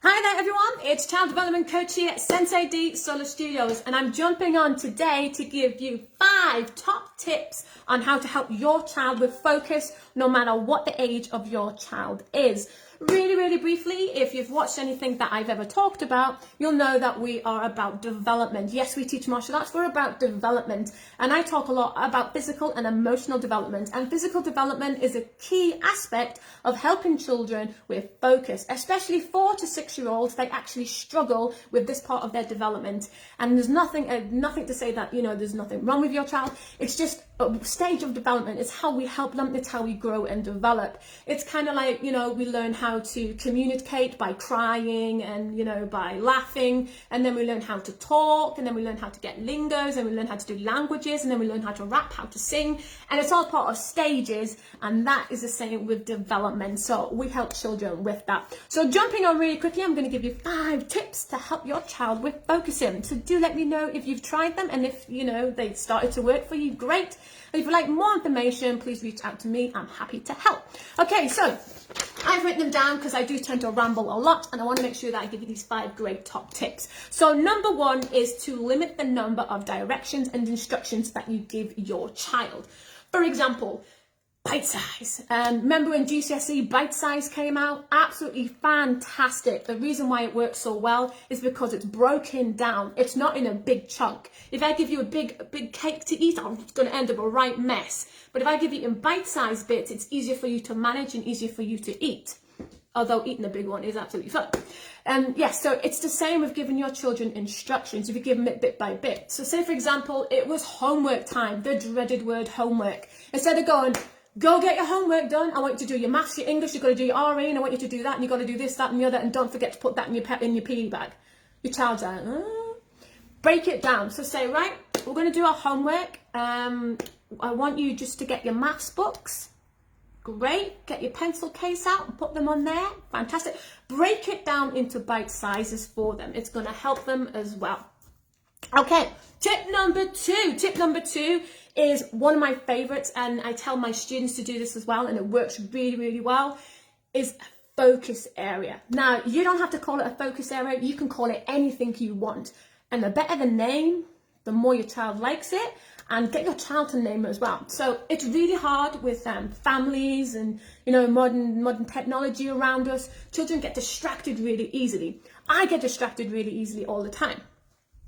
Hi there everyone, it's Child Development Coach here at Sensei D Solar Studios, and I'm jumping on today to give you 5 top tips on how to help your child with focus no matter what the age of your child is. Really briefly, if you've watched anything that I've ever talked about, you'll know that we are about development. Yes, we teach martial arts, we're about development. And I talk a lot about physical and emotional development. And physical development is a key aspect of helping children with focus, especially 4 to 6-year-olds. They actually struggle with this part of their development. And there's nothing to say that, there's nothing wrong with your child. It's just a stage of development. It's how we help them. It's how we grow and develop. It's kind of like, we learn how to communicate by crying and, by laughing. And then we learn how to talk. And then we learn how to get lingos. And we learn how to do languages. And then we learn how to rap, how to sing. And it's all part of stages. And that is the same with development. So we help children with that. So jumping on really quickly, I'm going to give you 5 tips to help your child with focusing. So do let me know if you've tried them. And if, they started to work for you, great. And if you'd like more information, please reach out to me. I'm happy to help. Okay, so I've written them down because I do tend to ramble a lot, and I want to make sure that I give you these 5 great top tips. So number 1 is to limit the number of directions and instructions that you give your child. For example, bite size. Remember when GCSE bite size came out? Absolutely fantastic. The reason why it works so well is because it's broken down. It's not in a big chunk. If I give you a big cake to eat, it's going to end up a right mess. But if I give you in bite-sized bits, it's easier for you to manage and easier for you to eat. Although eating a big one is absolutely fun. Yes, so it's the same with giving your children instructions if you give them it bit by bit. So say, for example, it was homework time, the dreaded word homework. Instead of going, go get your homework done. I want you to do your maths, your English, you've got to do your RE, and I want you to do that, and you've got to do this, that, and the other, and don't forget to put that in your PE bag. Your child's like, break it down. So say, right, we're going to do our homework. I want you just to get your maths books. Great. Get your pencil case out and put them on there. Fantastic. Break it down into bite sizes for them. It's going to help them as well. Okay, tip number 2. Tip number 2 is one of my favorites, and I tell my students to do this as well, and it works really well, is focus area. Now, you don't have to call it a focus area. You can call it anything you want. And the better the name, the more your child likes it, and get your child to name it as well. So it's really hard with families and, modern technology around us. Children get distracted really easily. I get distracted really easily all the time.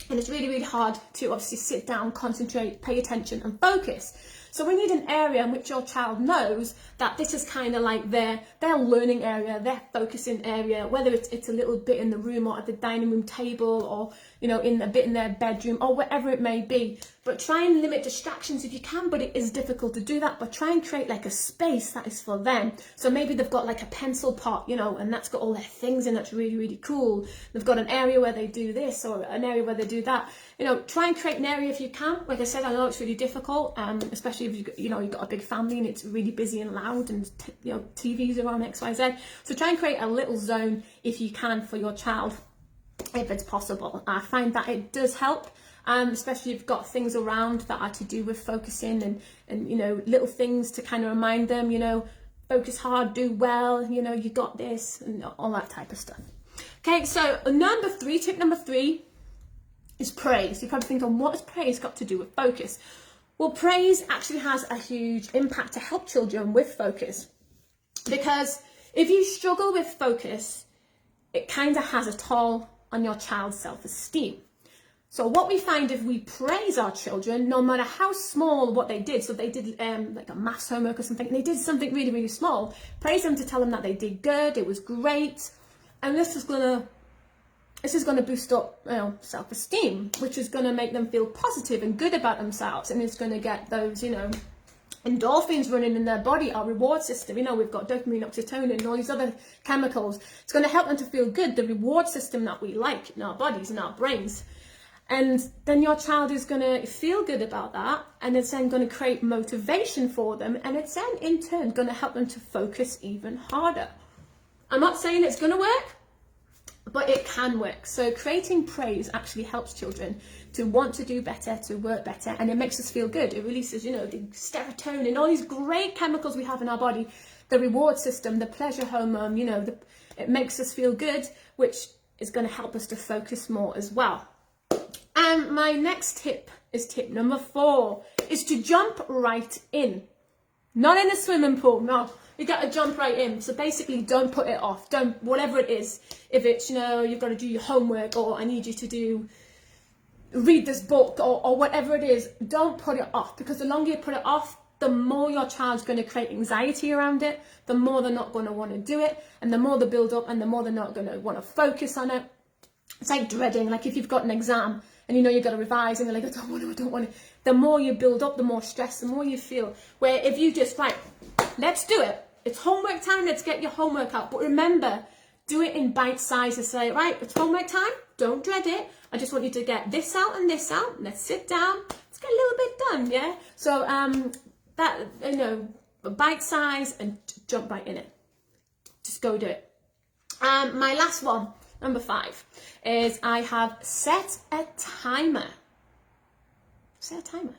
And it's really hard to obviously sit down, concentrate, pay attention and focus. So we need an area in which your child knows that this is kind of like their learning area, their focusing area, whether it's a little bit in the room or at the dining room table or, in a bit in their bedroom or whatever it may be. But try and limit distractions if you can, but it is difficult to do that. But try and create like a space that is for them. So maybe they've got like a pencil pot, and that's got all their things in. That's really cool. They've got an area where they do this or an area where they do that. Try and create an area if you can. Like I said, I know it's really difficult, especially if you've got a big family and it's really busy and loud and TVs are on XYZ. So try and create a little zone if you can for your child, if it's possible. I find that it does help. Especially if you've got things around that are to do with focusing and little things to kind of remind them, focus hard, do well, you got this and all that type of stuff. Okay, so tip number 3 is praise. You're probably thinking, what has praise got to do with focus? Well, praise actually has a huge impact to help children with focus, because if you struggle with focus, it kind of has a toll on your child's self-esteem. So what we find if we praise our children, no matter how small what they did, so if they did like a maths homework or something, and they did something really small, praise them to tell them that they did good, it was great, and this is gonna boost up self-esteem, which is gonna make them feel positive and good about themselves, and it's gonna get those endorphins running in their body, our reward system. We've got dopamine, oxytocin, and all these other chemicals. It's going to help them to feel good, the reward system that we like in our bodies and our brains. And then your child is going to feel good about that, and it's then going to create motivation for them, and it's then in turn going to help them to focus even harder. I'm not saying it's going to work, but it can work. So creating praise actually helps children to want to do better, to work better, and it makes us feel good. It releases, the serotonin, all these great chemicals we have in our body, the reward system, the pleasure hormone, It makes us feel good, which is going to help us to focus more as well. And my next tip is tip number 4, is to jump right in. Not in a swimming pool, no. You got to jump right in. So basically, don't put it off. Don't, whatever it is. If it's, you've got to do your homework, or I need you to read this book, or whatever it is, don't put it off. Because the longer you put it off, the more your child's going to create anxiety around it, the more they're not going to want to do it, and the more they build up, and the more they're not going to want to focus on it. It's like dreading, like if you've got an exam, and you've got to revise, and you're like, I don't want to. The more you build up, the more stress, the more you feel. Where if you just, right, let's do it. It's homework time, let's get your homework out. But remember, do it in bite sizes. Say, right, it's homework time, don't dread it. I just want you to get this out and this out. Let's sit down, let's get a little bit done, yeah? So that, bite size and jump right in it. Just go do it. My last one, number 5, is I have set a timer. Set a timer.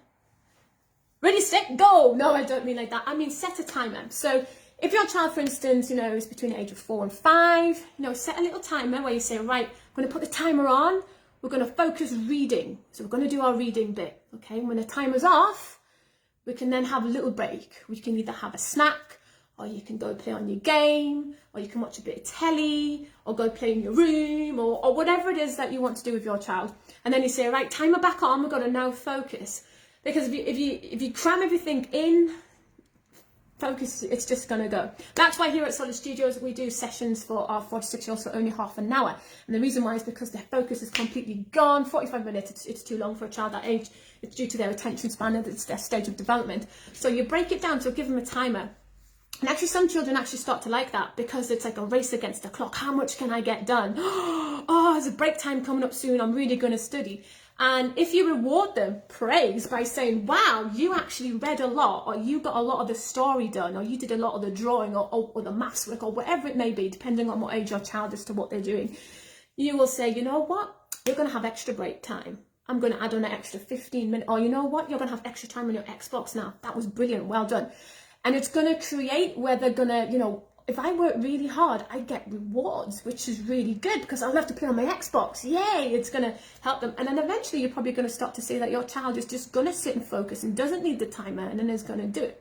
Ready, set, go. No, I don't mean like that. I mean set a timer. So if your child, for instance, is between the age of 4 and 5, set a little timer where you say, right, I'm going to put the timer on. We're going to focus reading. So we're going to do our reading bit. Okay. When the timer's off, we can then have a little break. We can either have a snack, or you can go play on your game, or you can watch a bit of telly, or go play in your room, or whatever it is that you want to do with your child. And then you say, right, timer back on, we've got to now focus. Because if you cram everything in, focus, it's just going to go. That's why here at Solid Studios, we do sessions for our 4 to 6-year-olds for only half an hour. And the reason why is because their focus is completely gone. 45 minutes, it's too long for a child that age. It's due to their attention span, and it's their stage of development. So you break it down, so give them a timer. And actually, some children actually start to like that, because it's like a race against the clock. How much can I get done? Oh, there's a break time coming up soon. I'm really going to study. And if you reward them, praise by saying, wow, you actually read a lot, or you got a lot of the story done, or you did a lot of the drawing, or the maths work, or whatever it may be, depending on what age your child is to what they're doing, you will say, you know what? You're going to have extra break time. I'm going to add on an extra 15 minutes. Or you know what? You're going to have extra time on your Xbox now. That was brilliant. Well done. And it's going to create where they're going to, if I work really hard, I get rewards, which is really good, because I'll have to play on my Xbox. Yay, it's going to help them. And then eventually you're probably going to start to see that your child is just going to sit and focus and doesn't need the timer, and then is going to do it.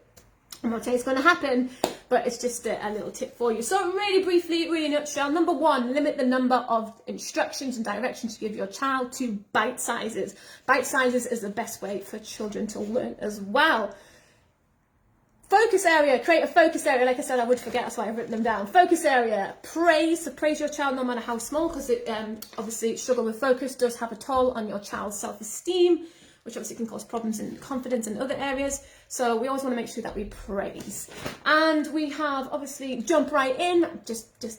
I'm not saying it's going to happen, but it's just a little tip for you. So really briefly, really nutshell, number 1, limit the number of instructions and directions you give your child to bite sizes. Bite sizes is the best way for children to learn as well. Focus area, create a focus area. Like I said, I would forget, that's why I've written them down. Focus area, praise. So praise your child no matter how small, because it obviously struggle with focus does have a toll on your child's self-esteem, which obviously can cause problems in confidence in other areas. So we always want to make sure that we praise. And we have obviously jump right in,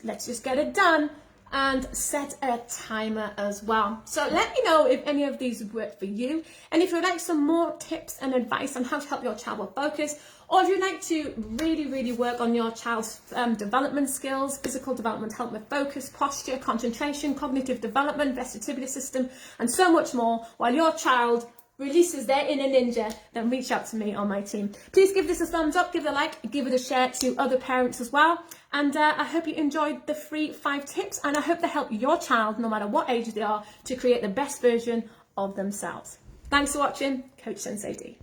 let's just get it done, and set a timer as well. So let me know if any of these work for you, and if you'd like some more tips and advice on how to help your child with focus, or if you'd like to really work on your child's development skills, physical development, help with focus, posture, concentration, cognitive development, vestibular system, and so much more, while your child releases their inner ninja, then reach out to me on my team. Please give this a thumbs up, give it a like, give it a share to other parents as well. And I hope you enjoyed the free 5 tips, and I hope they help your child, no matter what age they are, to create the best version of themselves. Thanks for watching, Coach Sensei D.